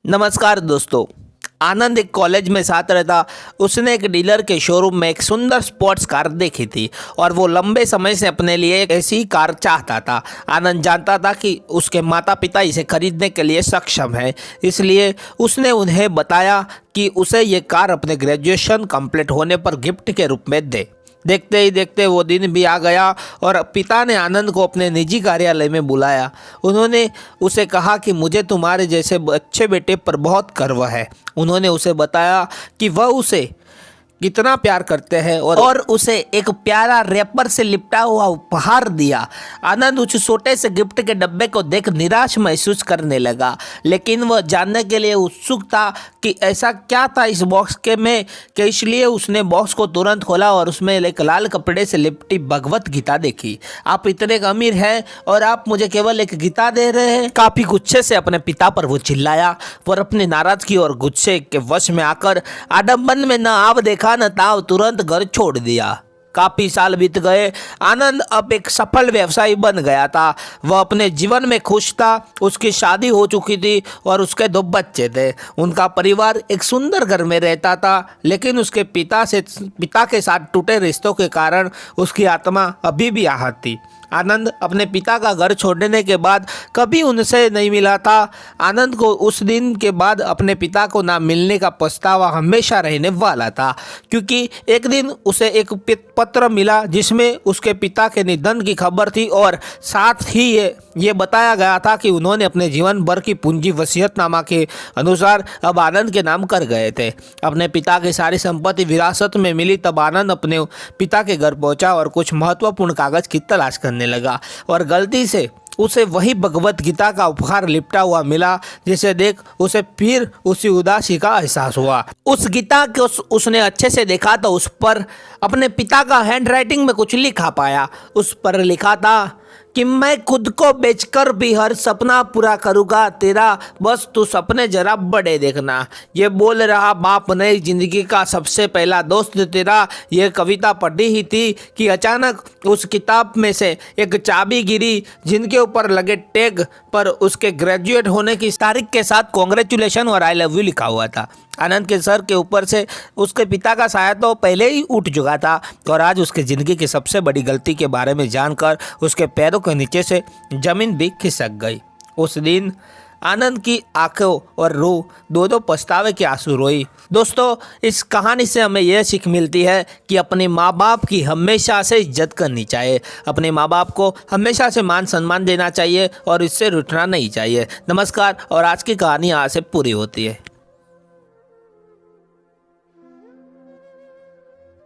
नमस्कार दोस्तों। आनंद एक कॉलेज में साथ रहता। उसने एक डीलर के शोरूम में एक सुंदर स्पोर्ट्स कार देखी थी और वो लंबे समय से अपने लिए एक ऐसी कार चाहता था। आनंद जानता था कि उसके माता पिता इसे खरीदने के लिए सक्षम हैं, इसलिए उसने उन्हें बताया कि उसे ये कार अपने ग्रेजुएशन कंप्लीट होने पर गिफ्ट के रूप में दे। देखते ही देखते वो दिन भी आ गया और पिता ने आनंद को अपने निजी कार्यालय में बुलाया। उन्होंने उसे कहा कि मुझे तुम्हारे जैसे अच्छे बेटे पर बहुत गर्व है। उन्होंने उसे बताया कि वह उसे कितना प्यार करते हैं और उसे एक प्यारा रैपर से लिपटा हुआ उपहार दिया। आनंद उस छोटे से गिफ्ट के डब्बे को देख निराश महसूस करने लगा, लेकिन वह जानने के लिए उत्सुक था कि ऐसा क्या था इस बॉक्स के में कि इसलिए उसने बॉक्स को तुरंत खोला और उसमें एक लाल कपड़े से लिपटी भगवत गीता देखी। आप इतने अमीर हैं और आप मुझे केवल एक गीता दे रहे हैं? काफी गुस्से से अपने पिता पर वो चिल्लाया। वह अपनी नाराजगी और गुस्से के वश में आकर आडम्बन में न आव देखा न ताव तुरंत घर छोड़ दिया। काफी साल बीत गए। आनंद अब एक सफल व्यवसायी बन गया था। वह अपने जीवन में खुश था। उसकी शादी हो चुकी थी और उसके 2 बच्चे थे। उनका परिवार एक सुंदर घर में रहता था, लेकिन उसके पिता के साथ टूटे रिश्तों के कारण उसकी आत्मा अभी भी आहत थी। आनंद अपने पिता का घर छोड़ने के बाद कभी उनसे नहीं मिला था। आनंद को उस दिन के बाद अपने पिता को ना मिलने का पछतावा हमेशा रहने वाला था, क्योंकि एक दिन उसे एक पत्र मिला जिसमें उसके पिता के निधन की खबर थी और साथ ही ये बताया गया था कि उन्होंने अपने जीवन भर की पूंजी वसीयतनामा के अनुसार अब आनंद के नाम कर गए थे। अपने पिता की सारी संपत्ति विरासत में मिली तब आनंद अपने पिता के घर पहुंचा और कुछ महत्वपूर्ण कागज की तलाश करने लगा और गलती से उसे वही भगवत गीता का उपहार लिपटा हुआ मिला, जिसे देख उसे फिर उसी उदासी का एहसास हुआ। उस गीता को उसने अच्छे से देखा तो उस पर अपने पिता का हैंडराइटिंग में कुछ लिखा पाया। उस पर लिखा था कि मैं खुद को बेचकर भी हर सपना पूरा करूँगा तेरा, बस तू सपने जरा बड़े देखना। ये बोल रहा बाप नई जिंदगी का सबसे पहला दोस्त तेरा। ये कविता पढ़ी ही थी कि अचानक उस किताब में से एक चाबी गिरी, जिनके ऊपर लगे टैग पर उसके ग्रेजुएट होने की तारीख के साथ कांग्रेचुलेशन और आई लव यू लिखा हुआ था। आनंद के सर के ऊपर से उसके पिता का साया तो पहले ही उठ चुका था और आज उसकी ज़िंदगी की सबसे बड़ी गलती के बारे में जानकर उसके पैरों के नीचे से ज़मीन भी खिसक गई। उस दिन आनंद की आंखों और रूह दो पछतावे के आंसू रोई। दोस्तों, इस कहानी से हमें यह सीख मिलती है कि अपने माँ बाप की हमेशा से इज्जत करनी चाहिए। अपने माँ बाप को हमेशा से मान सम्मान देना चाहिए और इससे रूठना नहीं चाहिए। नमस्कार। और आज की कहानी यहाँ से पूरी होती है।